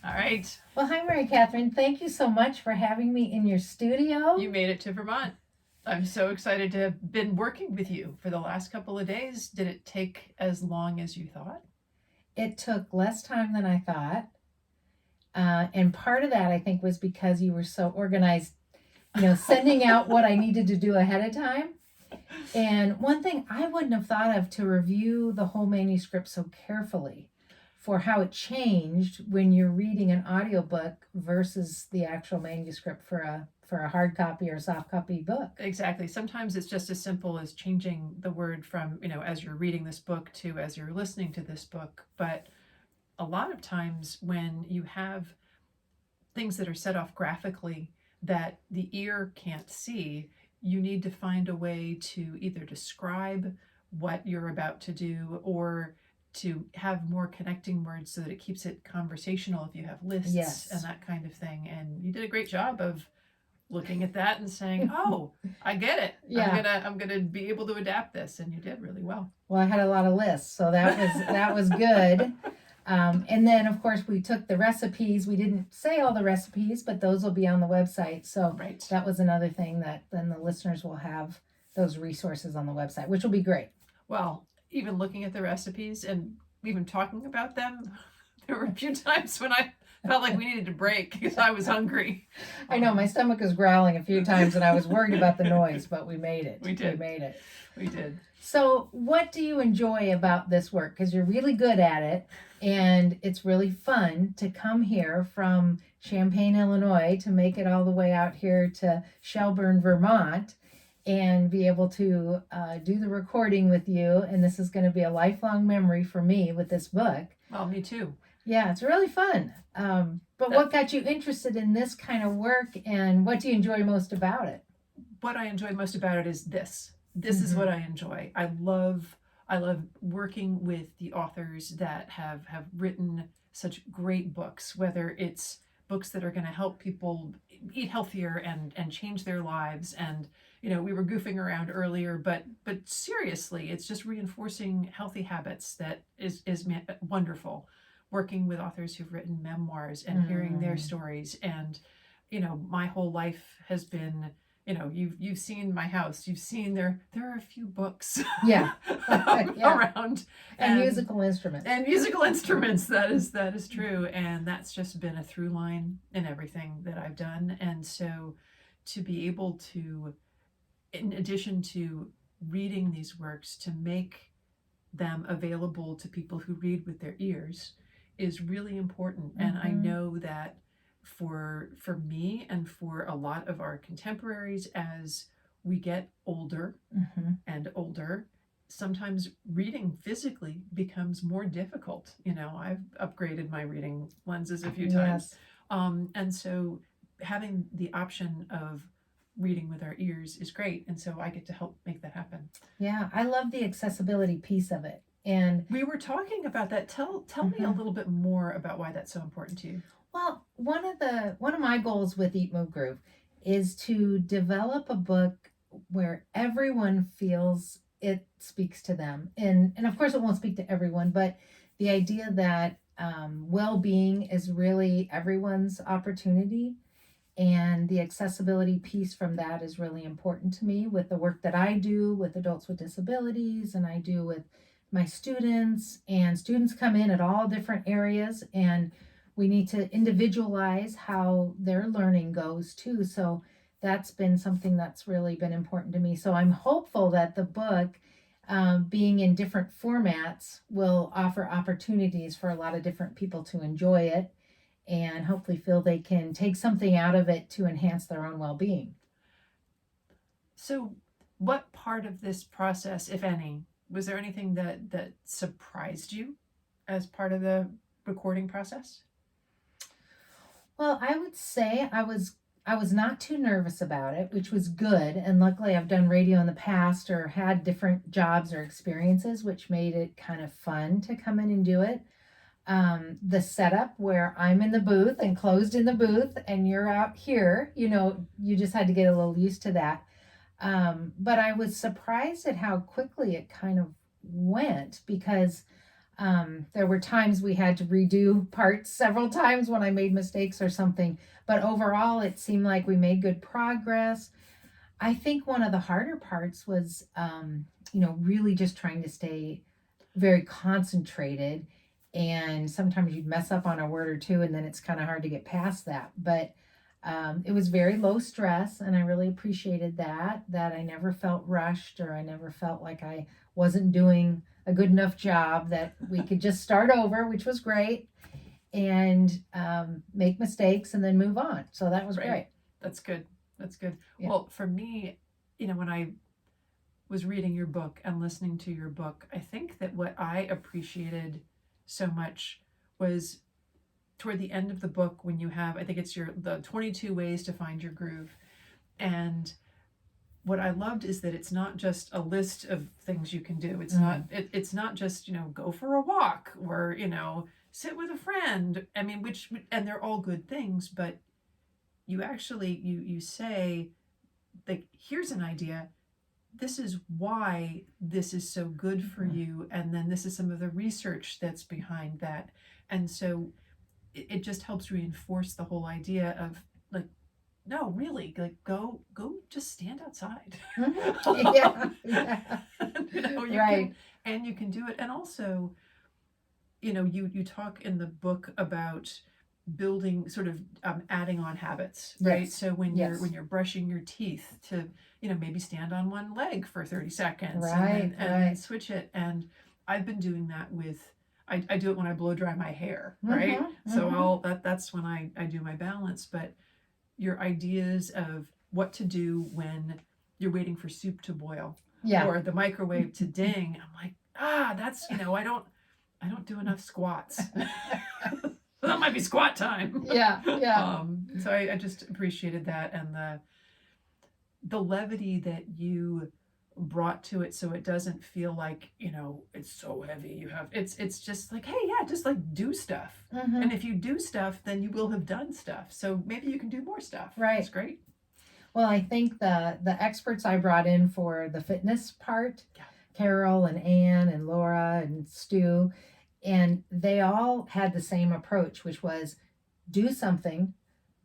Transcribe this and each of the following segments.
All right. Well, hi, MaryCatherine. Thank you so much for having me in your studio. You made it to Vermont. I'm so excited to have been working with you for the last couple of days. Did it take as long as you thought? It took less time than I thought. And part of that, I think, was because you were so organized, sending out what I needed to do ahead of time. And one thing I wouldn't have thought of to review the whole manuscript so carefully for how it changed when you're reading an audiobook versus the actual manuscript for a hard copy or soft copy book. Exactly. Sometimes it's just as simple as changing the word from, as you're reading this book to as you're listening to this book. But a lot of times when you have things that are set off graphically that the ear can't see, you need to find a way to either describe what you're about to do or to have more connecting words so that it keeps it conversational if you have lists Yes. and that kind of thing. And you did a great job of looking at that and saying, "Oh, I get it. Yeah. I'm gonna be able to adapt this," and you did really well. Well, I had a lot of lists, so that was good. And then, of course, we took the recipes. We didn't say all the recipes, but those will be on the website. So Right. that was another thing that then the listeners will have those resources on the website, which will be great. Well, even looking at the recipes and even talking about them, there were a few times when I felt like we needed to break because I was hungry. I know my stomach was growling a few times, and I was worried about the noise, but we made it. We did. We made it. We did. So, what do you enjoy about this work? Because you're really good at it, and it's really fun to come here from Champaign, Illinois, to make it all the way out here to Shelburne, Vermont, and be able to do the recording with you. And this is going to be a lifelong memory for me with this book. Well, me too. Yeah, it's really fun. But what got you interested in this kind of work, and what do you enjoy most about it? What I enjoy most about it is this. This is what I enjoy. I love working with the authors that have written such great books, whether it's books that are going to help people eat healthier and change their lives. And we were goofing around earlier, but seriously, it's just reinforcing healthy habits that is wonderful. Working with authors who've written memoirs and hearing their stories, and my whole life has been, you've seen my house, you've seen there are a few books Yeah. around, And musical instruments. That is true, and that's just been a through line in everything that I've done. And so to be able to, in addition to reading these works, to make them available to people who read with their ears is really important. And I know that for me and for a lot of our contemporaries, as we get older and older, sometimes reading physically becomes more difficult. I've upgraded my reading lenses a few times. Yes. And so having the option of reading with our ears is great. And so I get to help make that happen. Yeah, I love the accessibility piece of it. And we were talking about that. Tell me a little bit more about why that's so important to you. Well, one of my goals with Eat Move Groove is to develop a book where everyone feels it speaks to them, and of course it won't speak to everyone, but the idea that well-being is really everyone's opportunity, and the accessibility piece from that is really important to me with the work that I do with adults with disabilities, and I do with my students, and students come in at all different areas, and we need to individualize how their learning goes too. So that's been something that's really been important to me. So I'm hopeful that the book, being in different formats, will offer opportunities for a lot of different people to enjoy it and hopefully feel they can take something out of it to enhance their own well-being. So what part of this process, if any, was there anything that surprised you as part of the recording process? Well, I would say I was not too nervous about it, which was good. And luckily I've done radio in the past or had different jobs or experiences, which made it kind of fun to come in and do it. The setup where I'm in the booth and closed in the booth and you're out here, you just had to get a little used to that. But I was surprised at how quickly it kind of went, because There were times we had to redo parts several times when I made mistakes or something, but overall it seemed like we made good progress. I think one of the harder parts was, really just trying to stay very concentrated. And sometimes you'd mess up on a word or two, and then it's kind of hard to get past that. But it was very low stress, and I really appreciated that I never felt rushed, or I never felt like I wasn't doing a good enough job, that we could just start over, which was great, and make mistakes and then move on. So that was Right. great. That's good. That's good. Yeah. Well, for me, when I was reading your book and listening to your book, I think that what I appreciated so much was toward the end of the book, when you have, I think it's the 22 ways to find your groove. And what I loved is that it's not just a list of things you can do. It's it's not just, go for a walk, or, sit with a friend. I mean, and they're all good things, but you actually, you say, like, here's an idea. This is why this is so good for you. And then this is some of the research that's behind that. And so it just helps reinforce the whole idea of, like, no, really, like, go just stand outside. Yeah. You Right. you can do it. And also, you talk in the book about building, sort of adding on habits, right? Yes. So when Yes. you're brushing your teeth, to maybe stand on one leg for 30 seconds, Right, and then switch it. And I've been doing that with, I do it when I blow dry my hair, right? So that's when I do my balance. But your ideas of what to do when you're waiting for soup to boil, Yeah. or the microwave to ding, I'm like, that's, I don't do enough squats. That might be squat time. Yeah. Yeah. So I just appreciated that, and the levity that you brought to it, so it doesn't feel like, it's so heavy. It's just like, hey, yeah, just like do stuff. And if you do stuff, then you will have done stuff. So maybe you can do more stuff. Right. That's great. Well, I think the experts I brought in for the fitness part, Yeah. Carol and Anne and Laura and Stu, and they all had the same approach, which was do something,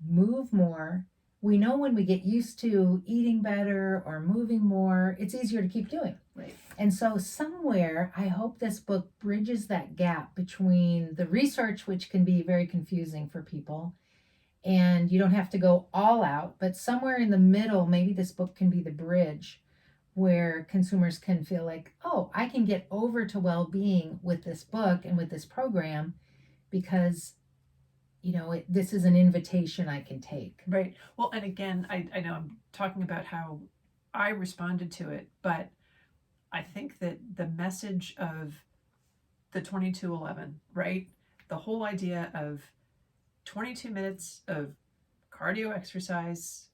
move more. We know when we get used to eating better or moving more, it's easier to keep doing. Right. And so somewhere, I hope this book bridges that gap between the research, which can be very confusing for people, and you don't have to go all out, but somewhere in the middle, maybe this book can be the bridge where consumers can feel like, oh, I can get over to well-being with this book and with this program, because this is an invitation I can take. Right. Well, and again, I know I'm talking about how I responded to it, but I think that the message of the 2211, right? The whole idea of 22 minutes of cardio exercise,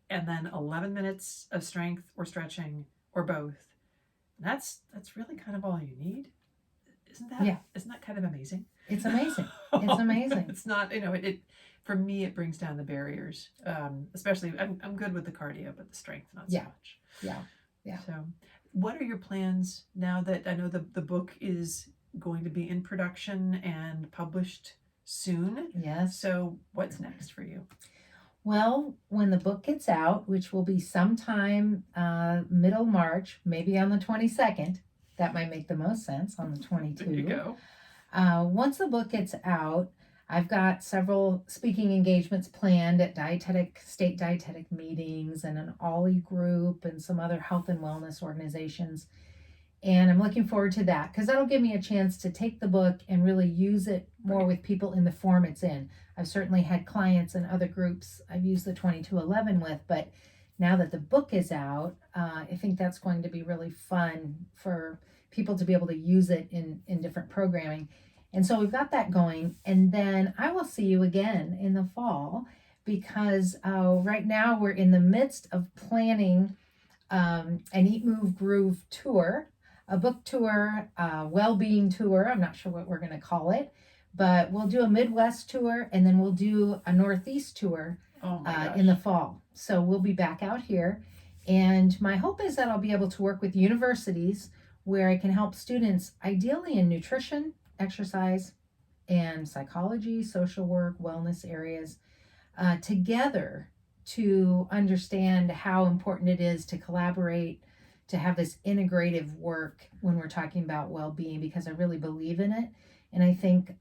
and then 11 minutes of strength or stretching, or both. That's really kind of all you need. Isn't that kind of amazing? It's amazing. It's amazing. It's not, it for me, it brings down the barriers. Especially, I'm good with the cardio, but the strength, not so much. Yeah. So what are your plans now that I know the book is going to be in production and published soon? Yes. So what's next for you? Well, when the book gets out, which will be sometime middle March, maybe on the 22nd, that might make the most sense, on the 22. There you go. Once the book gets out, I've got several speaking engagements planned at state dietetic meetings, and an OLLI group, and some other health and wellness organizations. And I'm looking forward to that, because that'll give me a chance to take the book and really use it more with people in the form it's in. I've certainly had clients and other groups I've used the 2211 with, but now that the book is out, I think that's going to be really fun for people to be able to use it in different programming. And so we've got that going. And then I will see you again in the fall, because right now we're in the midst of planning an Eat, Move, Groove tour, a book tour, well-being tour. I'm not sure what we're going to call it, but we'll do a Midwest tour, and then we'll do a Northeast tour in the fall. So we'll be back out here. And my hope is that I'll be able to work with universities where I can help students, ideally in nutrition, exercise and psychology, social work, wellness areas together to understand how important it is to collaborate, to have this integrative work when we're talking about well-being, because I really believe in it. And I think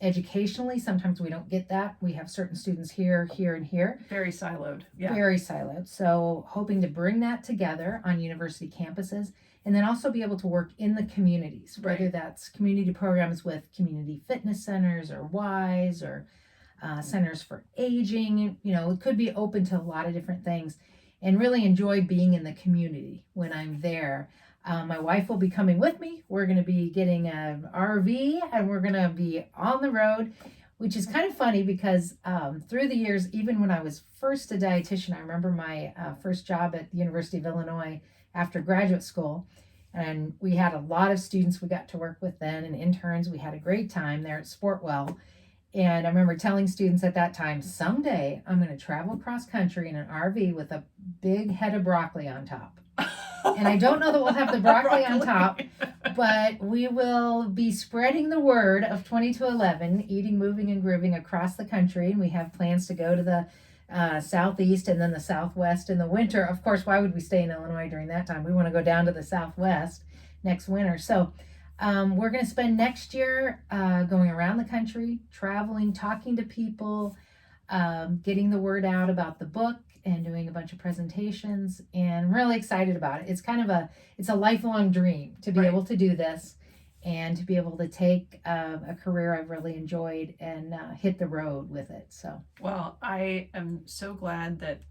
educationally, sometimes we don't get that. We have certain students here, here, and here. Very siloed. Yeah. Very siloed. So hoping to bring that together on university campuses, and then also be able to work in the communities, whether Right. that's community programs with community fitness centers or WISE or centers for aging. You know, it could be open to a lot of different things, and really enjoy being in the community when I'm there. My wife will be coming with me. We're going to be getting an RV and we're going to be on the road, which is kind of funny because through the years, even when I was first a dietitian, I remember my first job at the University of Illinois after graduate school. And we had a lot of students we got to work with then and interns. We had a great time there at Sportwell. And I remember telling students at that time, someday I'm going to travel cross country in an RV with a big head of broccoli on top. And I don't know that we'll have the broccoli on top, but we will be spreading the word of 2211, eating, moving, and grooving across the country. And we have plans to go to the southeast and then the southwest in the winter. Of course, why would we stay in Illinois during that time? We want to go down to the southwest next winter. So we're going to spend next year going around the country, traveling, talking to people, getting the word out about the book, and doing a bunch of presentations, and I'm really excited about it. It's kind of it's a lifelong dream to be Right. able to do this and to be able to take a career I've really enjoyed and hit the road with it. So, Well, I am so glad that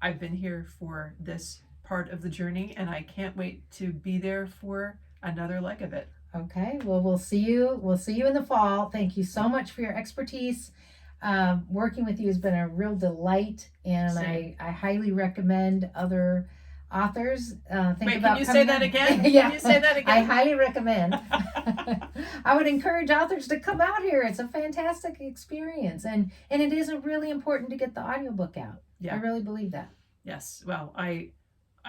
I've been here for this part of the journey, and I can't wait to be there for another leg of it. okay, well, we'll see you. We'll see you in the fall. Thank you so much for your expertise. Working with you has been a real delight, and Same. I highly recommend other authors think Wait, about can you say coming that in. again? Yeah. Can you say that I again? highly recommend. I would encourage authors to come out here. It's a fantastic experience, and it is really important to get the audiobook out. Yeah. I really believe that. Yes. Well, I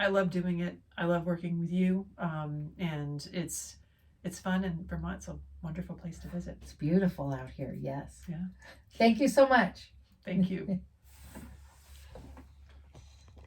love doing it. I love working with you, and it's fun, and Vermont's a wonderful place to visit. It's beautiful out here. Yes. Yeah. Thank you so much. Thank you.